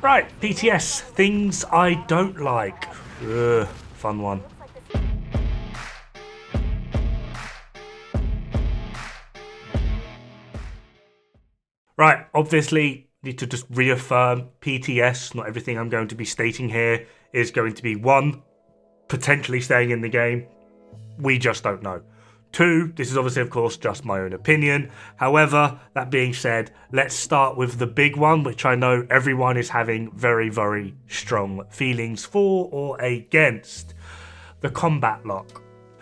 Right, PTS, things I don't like. Fun one. Right, obviously, need to just reaffirm PTS. Not everything I'm going to be stating here is going to be one, potentially staying in the game. We just don't know. Two, this is obviously, of course, just my own opinion. However, that being said, let's start with the big one, which I know everyone is having very, very strong feelings for or against. The combat lock.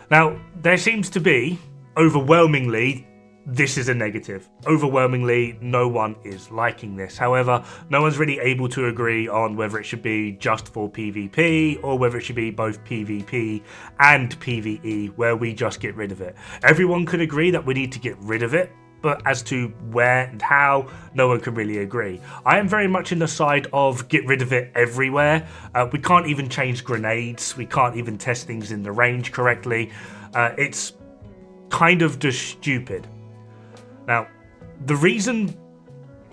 Now, there seems to be, overwhelmingly, this is a negative. Overwhelmingly, no one is liking this. However, no one's really able to agree on whether it should be just for PvP or whether it should be both PvP and PvE, where we just get rid of it. Everyone could agree that we need to get rid of it, but as to where and how, no one can really agree. I am very much in the side of get rid of it everywhere. We can't even change grenades. We can't even test things in the range correctly. It's kind of just stupid. Now, the reason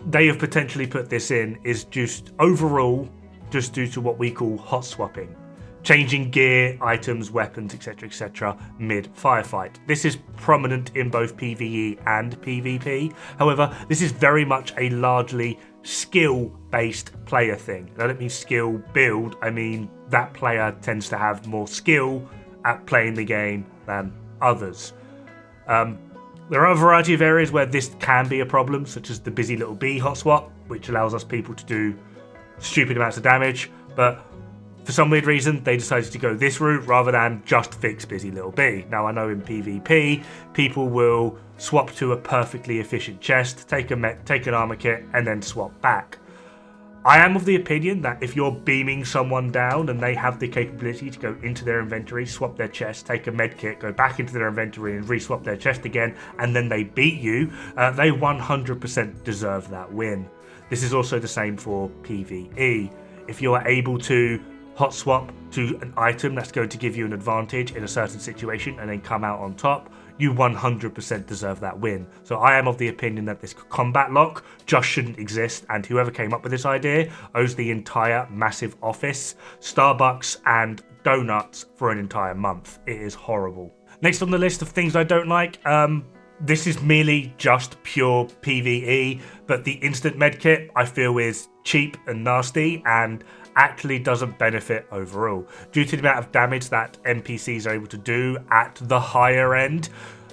they have potentially put this in is just overall just due to what we call hot swapping. Changing gear, items, weapons, etc. mid-firefight. This is prominent in both PvE and PvP. However, this is very much a largely skill-based player thing. And I don't mean skill build, I mean that player tends to have more skill at playing the game than others. There are a variety of areas where this can be a problem, such as the busy little bee hot swap, which allows us people to do stupid amounts of damage, but for some weird reason, they decided to go this route rather than just fix busy little bee. Now, I know in PvP, people will swap to a perfectly efficient chest, take an armor kit, and then swap back. I am of the opinion that if you're beaming someone down and they have the capability to go into their inventory, swap their chest, take a medkit, go back into their inventory and re-swap their chest again, and then they beat you, they 100% deserve that win. This is also the same for PvE. If you are able to hot swap to an item that's going to give you an advantage in a certain situation and then come out on top, you 100% deserve that win. So I am of the opinion that this combat lock just shouldn't exist, and whoever came up with this idea owes the entire massive office, Starbucks and donuts for an entire month. It is horrible. Next on the list of things I don't like, this is merely just pure PvE, but the instant medkit I feel is cheap and nasty and actually doesn't benefit overall. Due to the amount of damage that NPCs are able to do at the higher end,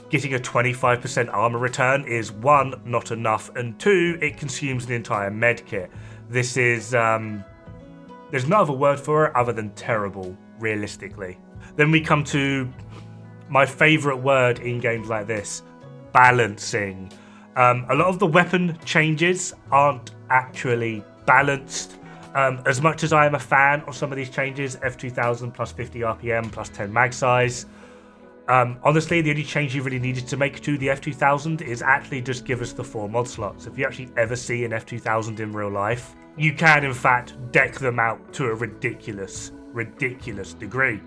getting a 25% armor return is one, not enough, and two, it consumes an entire medkit. This is, there's no other word for it other than terrible, realistically. Then we come to my favourite word in games like this, balancing. A lot of the weapon changes aren't actually balanced. As much as I am a fan of some of these changes, F2000 plus 50 RPM plus 10 mag size, honestly, the only change you really needed to make to the F2000 is actually just give us the 4 mod slots. If you actually ever see an F2000 in real life, you can in fact deck them out to a ridiculous degree.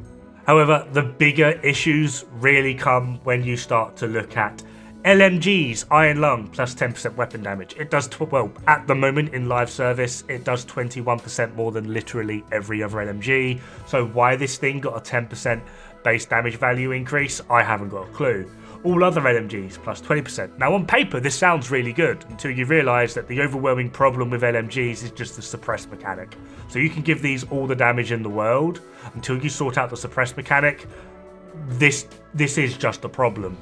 However, the bigger issues really come when you start to look at LMGs, Iron Lung, plus 10% weapon damage. It does, well, at the moment in live service, it does 21% more than literally every other LMG. So why this thing got a 10% base damage value increase, I haven't got a clue. All other LMGs, plus 20%. Now on paper, this sounds really good, until you realise that the overwhelming problem with LMGs is just the suppress mechanic. So you can give these all the damage in the world, until you sort out the suppress mechanic, this is just a problem.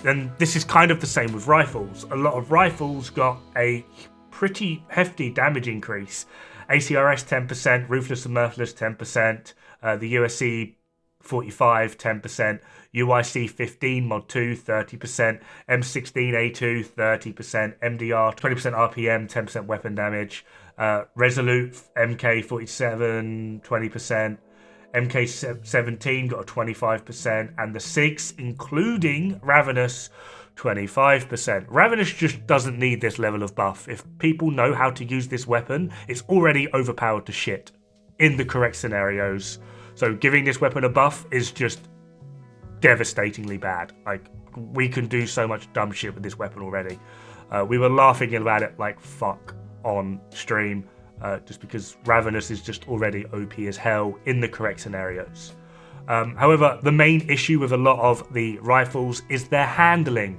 And this is kind of the same with rifles. A lot of rifles got a pretty hefty damage increase. ACRS 10%, Ruthless and Mirthless 10%, the USC 45 10%, UIC 15 mod 2 30%, M16A2 30%, MDR 20% RPM 10% weapon damage, Resolute MK 47 20%, MK17 got a 25%, and the SIGs, including Ravenous, 25%. Ravenous just doesn't need this level of buff. If people know how to use this weapon, it's already overpowered to shit in the correct scenarios. So giving this weapon a buff is just devastatingly bad. Like, we can do so much dumb shit with this weapon already. We were laughing about it like fuck on stream. just because Ravenous is just already OP as hell in the correct scenarios. However, the main issue with a lot of the rifles is their handling.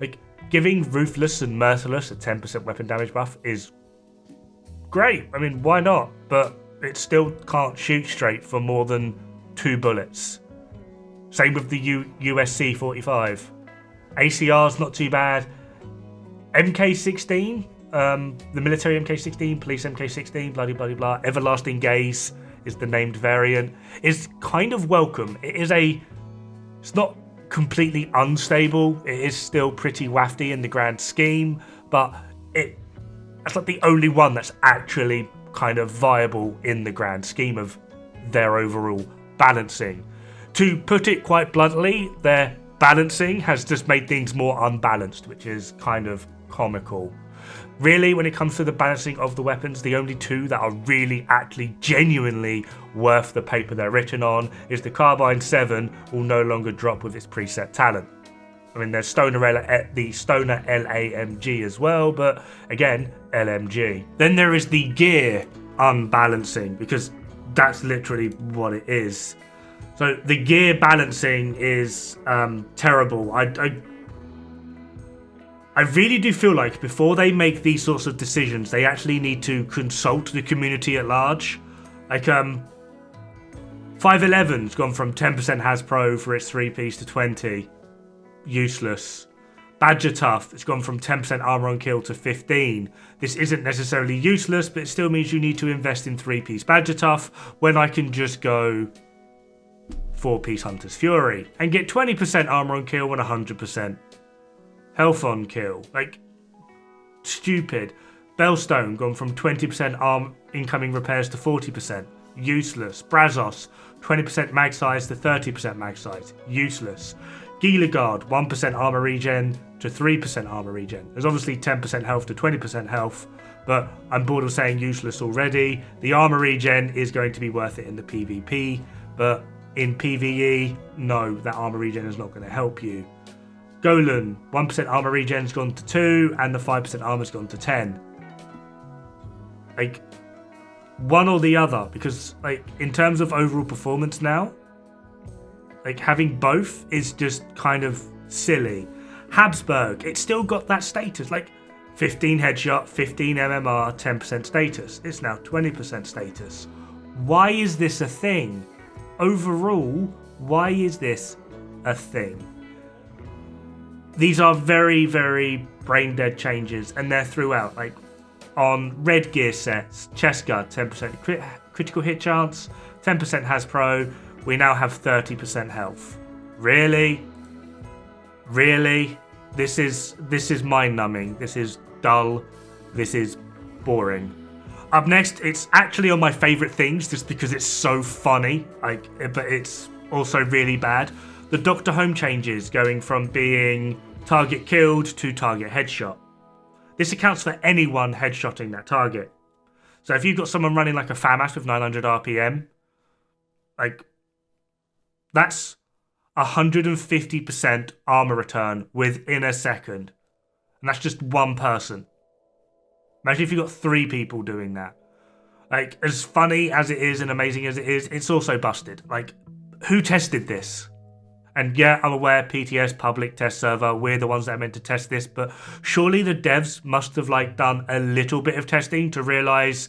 Like, giving Ruthless and Merciless a 10% weapon damage buff is great. I mean, why not? But it still can't shoot straight for more than 2 bullets. Same with the USC 45. ACR's not too bad. MK16, the military MK16, police MK16, blah blah blah. Everlasting Gaze is the named variant. Is kind of welcome. It's not completely unstable. It is still pretty wafty in the grand scheme, but that's like the only one that's actually kind of viable in the grand scheme of their overall balancing. To put it quite bluntly, their balancing has just made things more unbalanced, which is kind of comical. Really, when it comes to the balancing of the weapons, the only 2 that are really actually genuinely worth the paper they're written on is the Carbine 7 will no longer drop with its preset talent. I mean, there's the Stoner LAMG as well, but again, LMG. Then there is the gear unbalancing, because that's literally what it is. So the gear balancing is terrible. I really do feel like before they make these sorts of decisions, they actually need to consult the community at large. Like, 511's gone from 10% Hasbro for its 3-piece to 20. Useless. Badger Tough, it's gone from 10% armor on kill to 15. This isn't necessarily useless, but it still means you need to invest in 3-piece Badger Tough when I can just go 4-piece Hunter's Fury and get 20% armor on kill and 100% health on kill. Like, stupid. Bellstone gone from 20% arm incoming repairs to 40%. Useless. Brazos, 20% mag size to 30% mag size. Useless. Gila Guard, 1% armor regen to 3% armor regen. There's obviously 10% health to 20% health, but I'm bored of saying useless already. The armor regen is going to be worth it in the PvP, but in PvE, no, that armor regen is not going to help you. Golan, 1% armor regen's gone to 2, and the 5% armor's gone to 10. Like, one or the other, because, like, in terms of overall performance now, like, having both is just kind of silly. Habsburg, it's still got that status, like 15 headshot, 15 MMR, 10% status. It's now 20% status. Why is this a thing? Overall, why is this a thing? These are very, very brain dead changes, and they're throughout. Like, on red gear sets, chest guard, 10% critical hit chance, 10% Hasbro. We now have 30% health. Really? Really? This is mind-numbing. This is dull. This is boring. Up next, it's actually on my favourite things just because it's so funny. But it's also really bad. The Dr. Home changes going from being target killed to target headshot. This accounts for anyone headshotting that target. So if you've got someone running like a FAMAS with 900 RPM, like, that's 150% armor return within a second. And that's just one person. Imagine if you got 3 people doing that. Like, as funny as it is and amazing as it is, it's also busted. Like, who tested this? And yeah, I'm aware, PTS, public test server, we're the ones that are meant to test this, but surely the devs must have, like, done a little bit of testing to realise,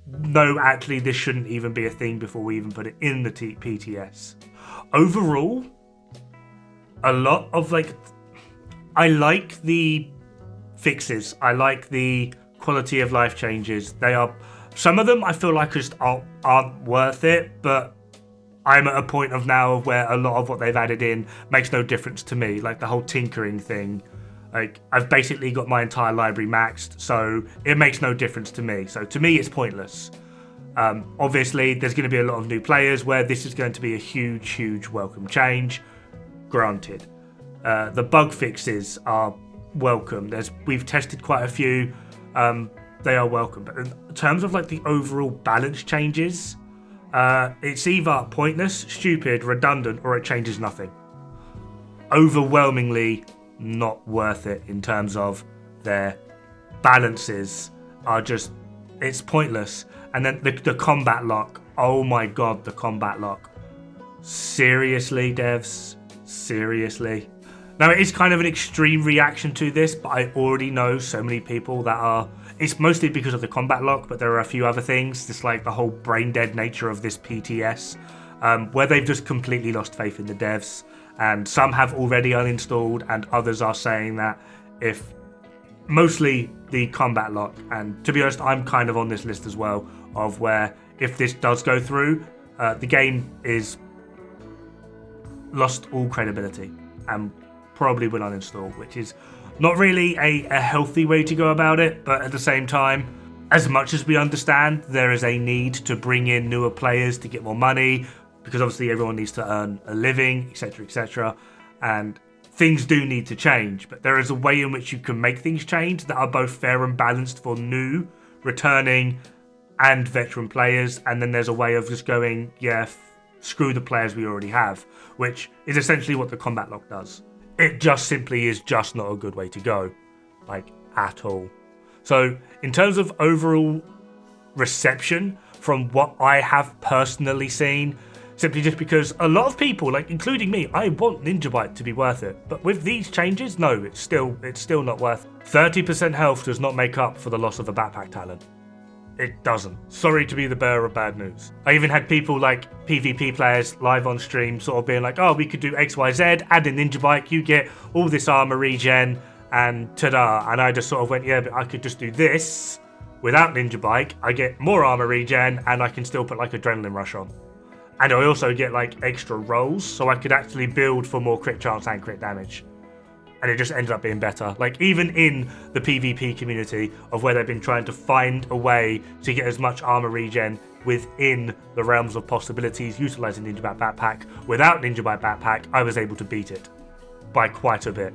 no, actually, this shouldn't even be a thing before we even put it in the PTS. Overall, a lot of, like, I like the fixes. I like the quality of life changes. Some of them I feel like just aren't worth it, but I'm at a point of now where a lot of what they've added in makes no difference to me. Like the whole tinkering thing. Like, I've basically got my entire library maxed, so it makes no difference to me. So to me, it's pointless. Obviously, there's going to be a lot of new players where this is going to be a huge, huge welcome change. Granted. The bug fixes are welcome. We've tested quite a few. They are welcome. But in terms of, like, the overall balance changes, it's either pointless, stupid, redundant, or it changes nothing. Overwhelmingly not worth it in terms of their balances are just It's pointless. And then the combat lock. Oh my god, the combat lock. Seriously, devs? Seriously? Now, it is kind of an extreme reaction to this, but I already know so many people that are... It's mostly because of the combat lock, but there are a few other things, just like the whole brain-dead nature of this PTS, where they've just completely lost faith in the devs, and some have already uninstalled, and others are saying that if... Mostly the combat lock, and to be honest, I'm kind of on this list as well, of where if this does go through, the game is lost all credibility, and probably will uninstall, which is not really a healthy way to go about it, but at the same time, as much as we understand there is a need to bring in newer players to get more money, because obviously everyone needs to earn a living, etc., and things do need to change, but there is a way in which you can make things change that are both fair and balanced for new, returning, and veteran players, and then there's a way of just going, yeah, screw the players we already have, which is essentially what the combat lock does. It just simply is just not a good way to go, like, at all. So, in terms of overall reception from what I have personally seen, simply just because a lot of people, like including me, I want Ninja Byte to be worth it. But with these changes, no, it's still not worth it. 30% health does not make up for the loss of a backpack talent. It doesn't. Sorry to be the bearer of bad news. I even had people like PvP players live on stream sort of being like, oh, we could do XYZ, add in Ninja Byte, you get all this armor regen, and ta-da. And I just sort of went, yeah, but I could just do this without Ninja Byte. I get more armor regen, and I can still put like Adrenaline Rush on. And I also get like extra rolls, so I could actually build for more crit chance and crit damage. And it just ended up being better. Like, even in the PvP community of where they've been trying to find a way to get as much armor regen within the realms of possibilities utilizing Ninja Byte Backpack, without Ninja Byte Backpack, I was able to beat it by quite a bit.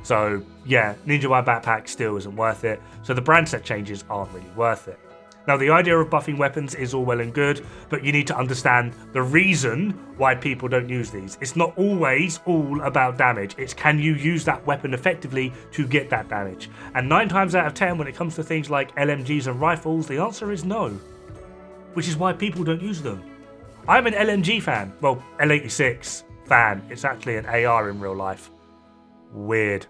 So, yeah, Ninja Byte Backpack still isn't worth it. So the brand set changes aren't really worth it. Now, the idea of buffing weapons is all well and good, but you need to understand the reason why people don't use these. It's not always all about damage. It's can you use that weapon effectively to get that damage? And 9 times out of 10, when it comes to things like LMGs and rifles, the answer is no. Which is why people don't use them. I'm an LMG fan. Well, L86 fan. It's actually an AR in real life. Weird.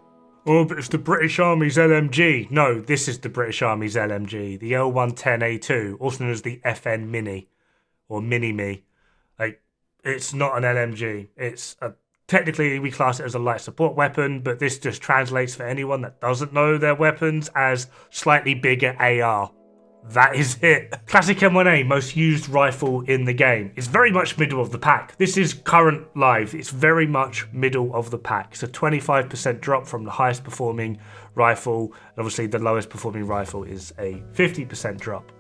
Oh, but it's the British Army's LMG. No, this is the British Army's LMG. The L110A2, also known as the FN Mini. Or Mini-Me. Like, it's not an LMG. It's a... Technically, we class it as a light support weapon, but this just translates for anyone that doesn't know their weapons as slightly bigger AR. That is it. Classic M1A, most used rifle in the game. It's very much middle of the pack. This is current live. It's very much middle of the pack. It's a 25% drop from the highest performing rifle. And obviously the lowest performing rifle is a 50% drop.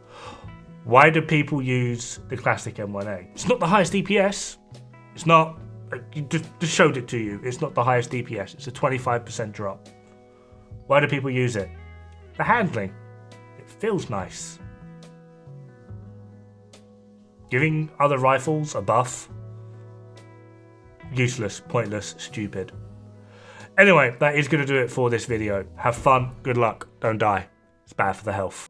Why do people use the classic M1A? It's not the highest DPS. It's not, just showed it to you. It's not the highest DPS. It's a 25% drop. Why do people use it? The handling. It feels nice. Giving other rifles a buff. Useless, pointless, stupid. Anyway, that is going to do it for this video. Have fun, good luck, don't die. It's bad for the health.